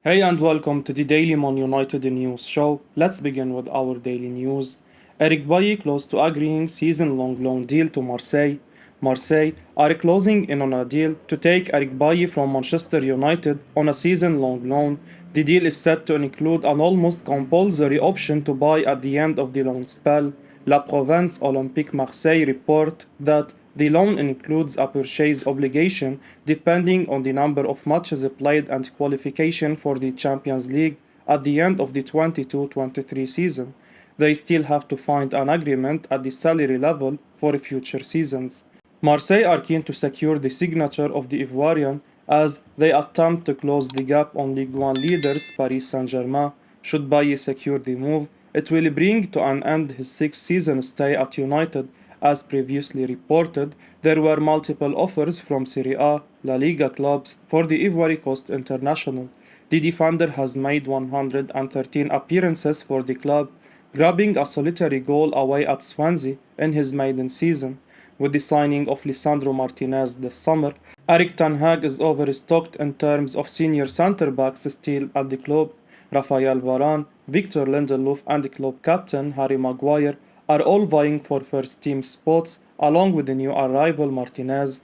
Hey and welcome to the Daily Man United News Show. Let's begin with our daily news. Erik close to agreeing season-long loan deal to Marseille. Marseille are closing in on a deal to take Erik from Manchester United on a season-long loan. The deal is set to include an almost compulsory option to buy at the end of the loan spell. La Provence Olympique Marseille report that the loan includes a purchase obligation depending on the number of matches played and qualification for the Champions League at the end of the 22-23 season. They still have to find an agreement at the salary level for future seasons. Marseille are keen to secure the signature of the Ivoirian as they attempt to close the gap on Ligue 1 leaders Paris Saint-Germain. Should Bailly secure the move, it will bring to an end his six-season stay at United. As previously reported, there were multiple offers from Serie A, La Liga clubs for the Ivory Coast international. The defender has made 113 appearances for the club, grabbing a solitary goal away at Swansea in his maiden season. With the signing of Lisandro Martinez this summer, ErikHahn is overstocked in terms of senior centre-backs still at the club. Raphael Varane, Victor Lindelof and club captain Harry Maguire are all vying for first-team spots along with the new arrival Martinez.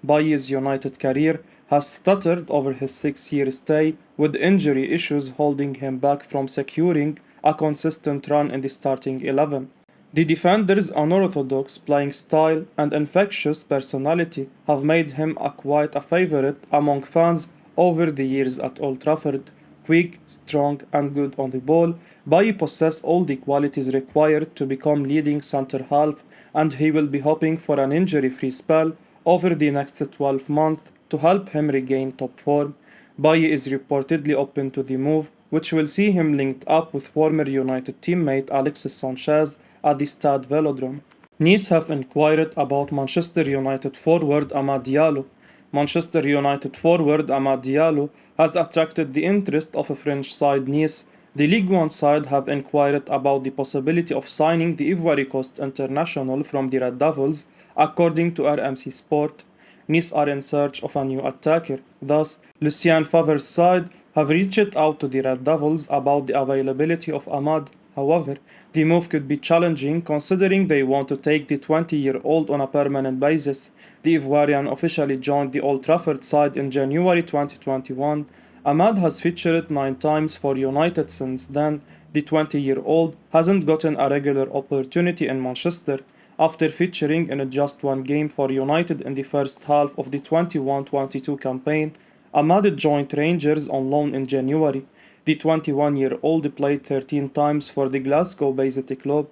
Bailly's United career has stuttered over his six-year stay, with injury issues holding him back from securing a consistent run in the starting 11. The defender's unorthodox playing style and infectious personality have made him quite a favorite among fans over the years at Old Trafford. Quick, strong, and good on the ball, Bailly possesses all the qualities required to become leading centre half, and he will be hoping for an injury-free spell over the next 12 months to help him regain top form. Bailly is reportedly open to the move, which will see him linked up with former United teammate Alexis Sanchez at the Stade Velodrome. Nice have inquired about Manchester United forward Amad Diallo. Manchester United forward Amad Diallo has attracted the interest of a French side Nice. The Ligue 1 side have inquired about the possibility of signing the Ivory Coast international from the Red Devils, according to RMC Sport. Nice are in search of a new attacker. Thus, Lucien Favre's side have reached out to the Red Devils about the availability of Amad. However, the move could be challenging considering they want to take the 20-year-old on a permanent basis. The Ivorian officially joined the Old Trafford side in January 2021. Amad has featured 9 times for United since then. The 20-year-old hasn't gotten a regular opportunity in Manchester. After featuring in just one game for United in the first half of the 21-22 campaign, Amad joined Rangers on loan in January. The 21-year-old played 13 times for the Glasgow-based club.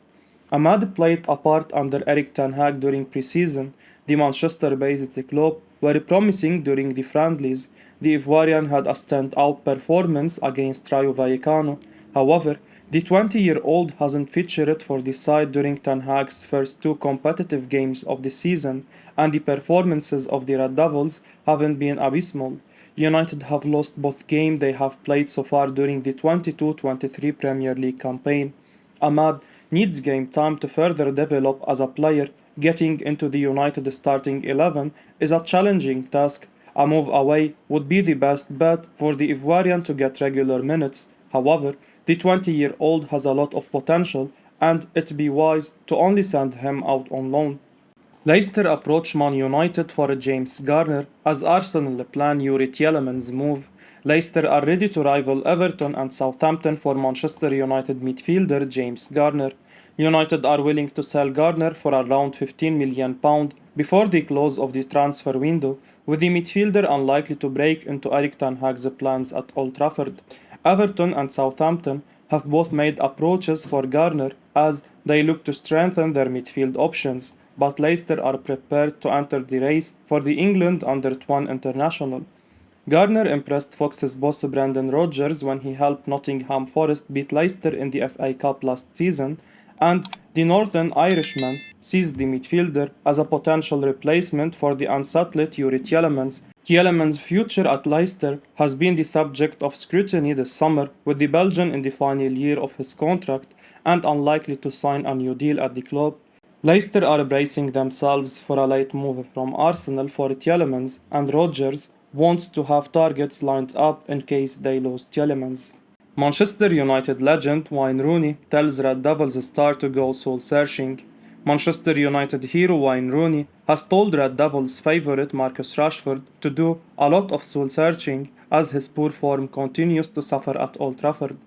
Amad played a part under ErikHahn during pre-season. The Manchester-based club were promising during the friendlies. The Ivorian had a stand-out performance against Rayo Vallecano. However, the 20-year-old hasn't featured for the side during Ten Hag's first 2 competitive games of the season, and the performances of the Red Devils haven't been abysmal. United have lost both games they have played so far during the 22-23 Premier League campaign. Amad needs game time to further develop as a player. Getting into the United starting 11 is a challenging task. A move away would be the best bet for the Ivorian to get regular minutes. However, the 20-year-old has a lot of potential, and it'd be wise to only send him out on loan. Leicester approach Man United for James Garner as Arsenal plan Youri Tielemans move. Leicester are ready to rival Everton and Southampton for Manchester United midfielder James Garner. United are willing to sell Garner for around £15 million before the close of the transfer window, with the midfielder unlikely to break into ErikHahn's plans at Old Trafford. Everton and Southampton have both made approaches for Garner as they look to strengthen their midfield options, but Leicester are prepared to enter the race for the England under-21 international. Garner impressed Fox's boss Brendan Rodgers when he helped Nottingham Forest beat Leicester in the FA Cup last season, and the Northern Irishman sees the midfielder as a potential replacement for the unsettled Youri Tielemans. Tielemans' future at Leicester has been the subject of scrutiny this summer, with the Belgian in the final year of his contract and unlikely to sign a new deal at the club. Leicester are bracing themselves for a late move from Arsenal for Tielemans, and Rodgers wants to have targets lined up in case they lose Tielemans. Manchester United legend Wayne Rooney tells Red Devils star to go soul searching. Manchester United hero Wayne Rooney has told Red Devils favourite Marcus Rashford to do a lot of soul searching as his poor form continues to suffer at Old Trafford.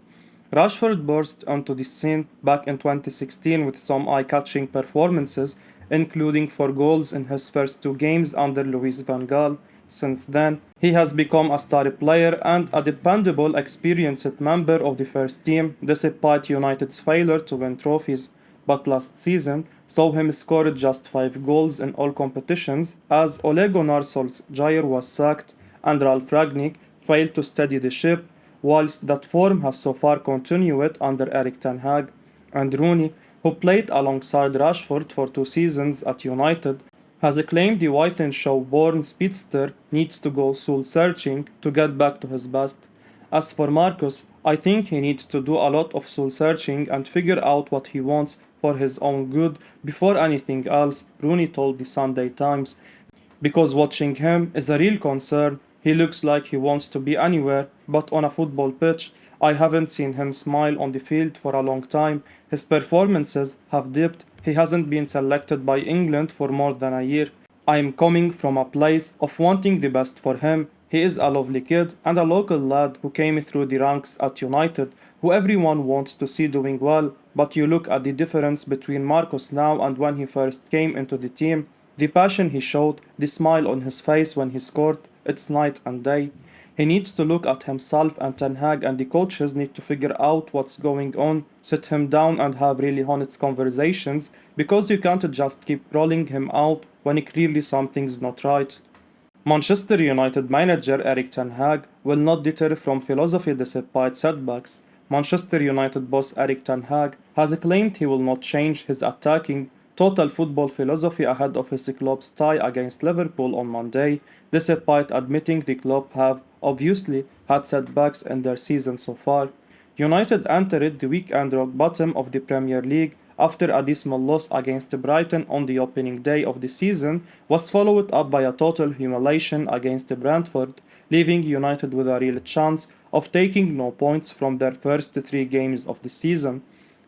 Rashford burst onto the scene back in 2016 with some eye-catching performances, including 4 goals in his first 2 games under Louis van Gaal. Since then, he has become a star player and a dependable, experienced member of the first team despite United's failure to win trophies. But last season saw him score just 5 goals in all competitions as Ole Gunnar Solskjaer was sacked and Ralf Rangnick failed to steady the ship, whilst that form has so far continued under ErikHahn. And Rooney, who played alongside Rashford for 2 seasons at United, has claimed the Wythenshawe-born speedster needs to go soul-searching to get back to his best. As for Marcus, I think he needs to do a lot of soul-searching and figure out what he wants for his own good before anything else, Rooney told the Sunday Times. Because watching him is a real concern. He looks like he wants to be anywhere, but on a football pitch, I haven't seen him smile on the field for a long time. His performances have dipped. He hasn't been selected by England for more than a year. I am coming from a place of wanting the best for him. He is a lovely kid and a local lad who came through the ranks at United, who everyone wants to see doing well, but you look at the difference between Marcus now and when he first came into the team. The passion he showed, the smile on his face when he scored, it's night and day. He needs to look at himself, and Ten Hag and the coaches need to figure out what's going on, sit him down and have really honest conversations, because you can't just keep rolling him out when clearly something's not right. Manchester United manager Erik Ten Hag will not deter from philosophy despite setbacks. Manchester United boss Erik Ten Hag has claimed he will not change his attacking total football philosophy ahead of his club's tie against Liverpool on Monday, despite admitting the club have obviously had setbacks in their season so far. United entered the weekend rock bottom of the Premier League after a dismal loss against Brighton on the opening day of the season was followed up by a total humiliation against Brentford, leaving United with a real chance of taking no points from their first 3 games of the season.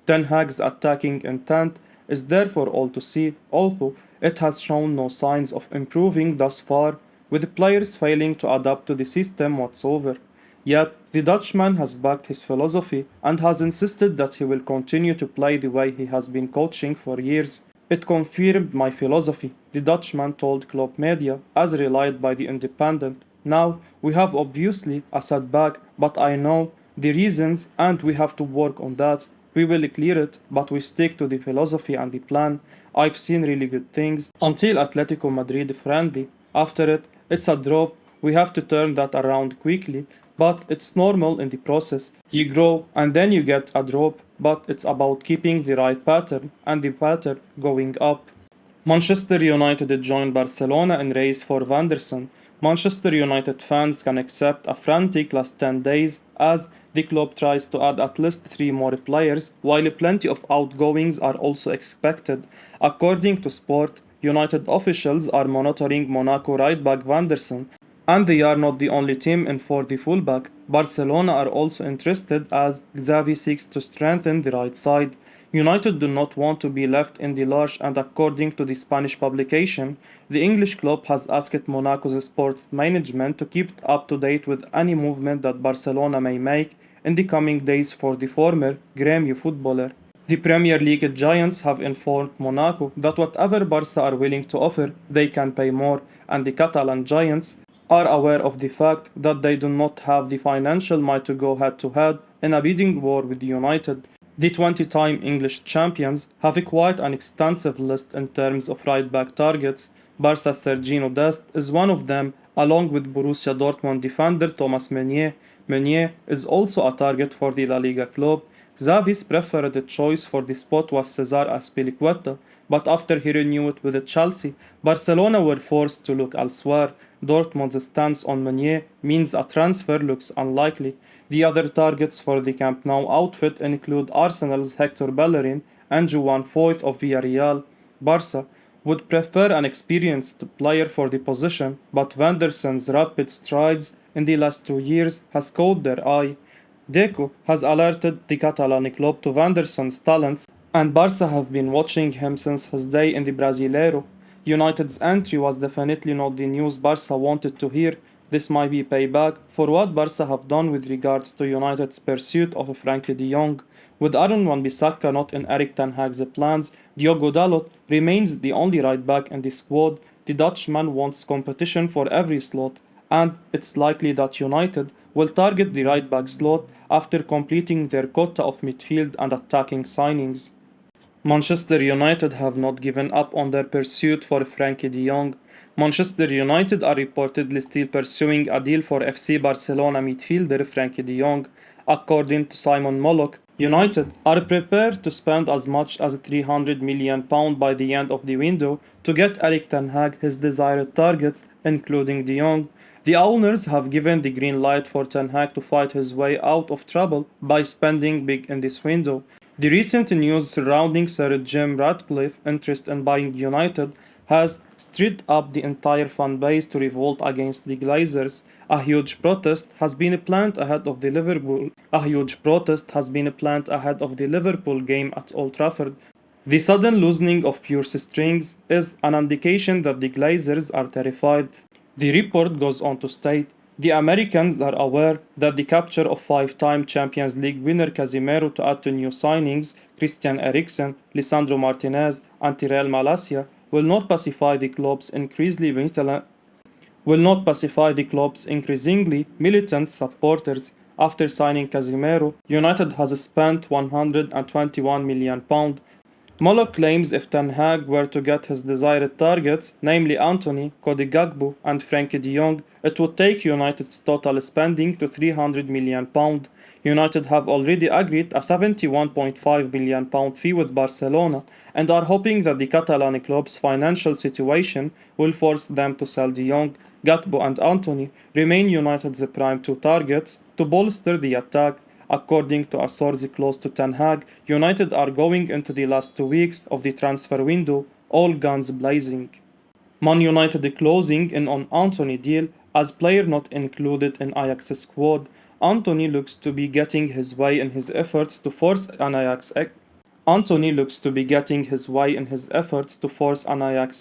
Ten Hag's attacking intent is there for all to see, although it has shown no signs of improving thus far, with players failing to adapt to the system whatsoever. Yet, the Dutchman has backed his philosophy and has insisted that he will continue to play the way he has been coaching for years. It confirmed my philosophy, the Dutchman told club media, as relied by the Independent. Now, we have obviously a setback, but I know the reasons and we have to work on that. We will clear it, but we stick to the philosophy and the plan. I've seen really good things until Atletico Madrid friendly. After it, it's a drop. We have to turn that around quickly, but it's normal in the process. You grow and then you get a drop, but it's about keeping the right pattern and the pattern going up. Manchester United joined Barcelona in race for Vanderson. Manchester United fans can accept a frantic last 10 days as the club tries to add at least 3 more players, while plenty of outgoings are also expected. According to Sport, United officials are monitoring Monaco right back Vanderson, and they are not the only team in for the fullback. Barcelona are also interested as Xavi seeks to strengthen the right side. United do not want to be left in the lurch, and according to the Spanish publication, the English club has asked Monaco's sports management to keep up to date with any movement that Barcelona may make in the coming days for the former Grêmio footballer. The Premier League giants have informed Monaco that whatever Barca are willing to offer, they can pay more, and the Catalan giants are aware of the fact that they do not have the financial might to go head-to-head in a bidding war with United. The 20-time English champions have quite an extensive list in terms of right-back targets. Barca's Serginho Dest is one of them, along with Borussia Dortmund defender Thomas Meunier. Meunier is also a target for the La Liga club. Xavi's preferred choice for the spot was Cesar Azpilicueta, but after he renewed with Chelsea, Barcelona were forced to look elsewhere. Dortmund's stance on Meunier means a transfer looks unlikely. The other targets for the Camp Nou outfit include Arsenal's Hector Bellerin and Juan Foyth of Villarreal. Barca would prefer an experienced player for the position, but Vanderson's rapid strides in the last 2 years has caught their eye. Deco has alerted the Catalan club to Vanderson's talents, and Barca have been watching him since his day in the Brasileiro. United's entry was definitely not the news Barca wanted to hear. This might be payback for what Barca have done with regards to United's pursuit of Frenkie de Jong. With Aaron Wan-Bissaka not in Erik ten Hag's plans, Diogo Dalot remains the only right back in the squad. The Dutchman wants competition for every slot, and it's likely that United will target the right back slot after completing their quota of midfield and attacking signings. Manchester United have not given up on their pursuit for Frenkie de Jong. Manchester United are reportedly still pursuing a deal for FC Barcelona midfielder Frenkie de Jong. According to Simon Mollock, United are prepared to spend as much as £300 million by the end of the window to get Erik ten Hag his desired targets, including de Jong. The owners have given the green light for Ten Hag to fight his way out of trouble by spending big in this window. The recent news surrounding Sir Jim Ratcliffe's interest in buying United has stirred up the entire fan base to revolt against the Glazers. A huge protest has been planned ahead of the Liverpool game at Old Trafford. The sudden loosening of purse strings is an indication that the Glazers are terrified. The report goes on to state, the Americans are aware that the capture of five-time Champions League winner Casemiro to add to new signings Christian Eriksen, Lisandro Martinez and Tyrell Malacia will not pacify the club's increasingly militant supporters. After signing Casemiro, United has spent £121 million. Mollock claims if Ten Hag were to get his desired targets, namely Antony, Cody Gakpo and Frenkie de Jong, it would take United's total spending to £300 million. United have already agreed a £71.5 million fee with Barcelona and are hoping that the Catalan club's financial situation will force them to sell de Jong. Gakpo and Antony remain United's prime two targets to bolster the attack. According to a source close to Ten Hag, United are going into the last 2 weeks of the transfer window, all guns blazing. Man United closing in on Antony deal as player not included in Ajax squad. Antony looks to be getting his way in his efforts to force an Ajax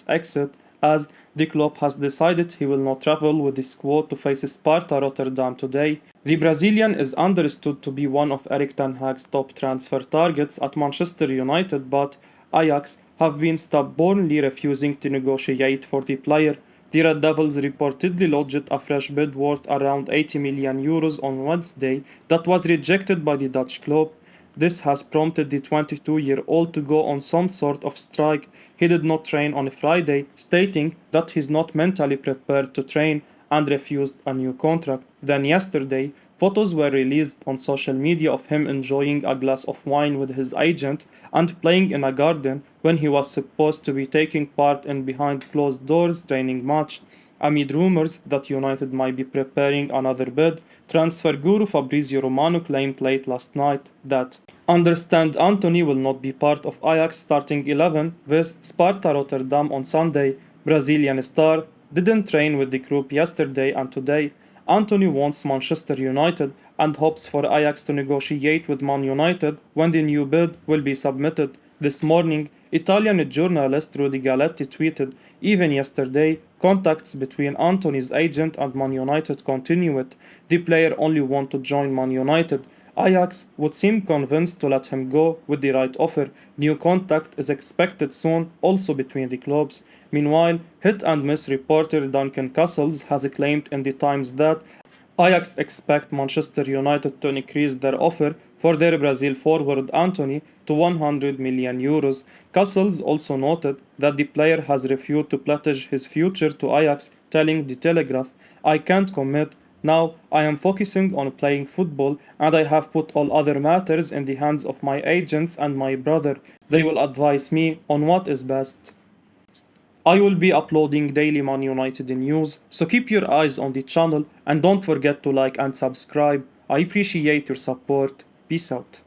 exit, as the club has decided he will not travel with the squad to face Sparta Rotterdam today. The Brazilian is understood to be one of Erik ten Hag's top transfer targets at Manchester United, but Ajax have been stubbornly refusing to negotiate for the player. The Red Devils reportedly lodged a fresh bid worth around €80 million on Wednesday that was rejected by the Dutch club. This has prompted the 22-year-old to go on some sort of strike. He did not train on Friday, stating that he's not mentally prepared to train and refused a new contract. Then yesterday, photos were released on social media of him enjoying a glass of wine with his agent and playing in a garden when he was supposed to be taking part in behind closed doors training match. Amid rumors that United might be preparing another bid, transfer guru Fabrizio Romano claimed late last night that understand Antony will not be part of Ajax starting 11 with Sparta Rotterdam on Sunday. Brazilian star didn't train with the group yesterday and today. Antony wants Manchester United and hopes for Ajax to negotiate with Man United when the new bid will be submitted. This morning, Italian journalist Rudy Galletti tweeted, even yesterday, contacts between Antony's agent and Man United continued. The player only wants to join Man United. Ajax would seem convinced to let him go with the right offer. New contact is expected soon, also between the clubs. Meanwhile, hit and miss reporter Duncan Castles has claimed in the Times that Ajax expect Manchester United to increase their offer for their Brazil forward Antony to €100 million. Castles also noted that the player has refused to pledge his future to Ajax, telling The Telegraph, I can't commit. Now I am focusing on playing football and I have put all other matters in the hands of my agents and my brother. They will advise me on what is best. I will be uploading daily Man United news, so keep your eyes on the channel and don't forget to like and subscribe. I appreciate your support. Peace out.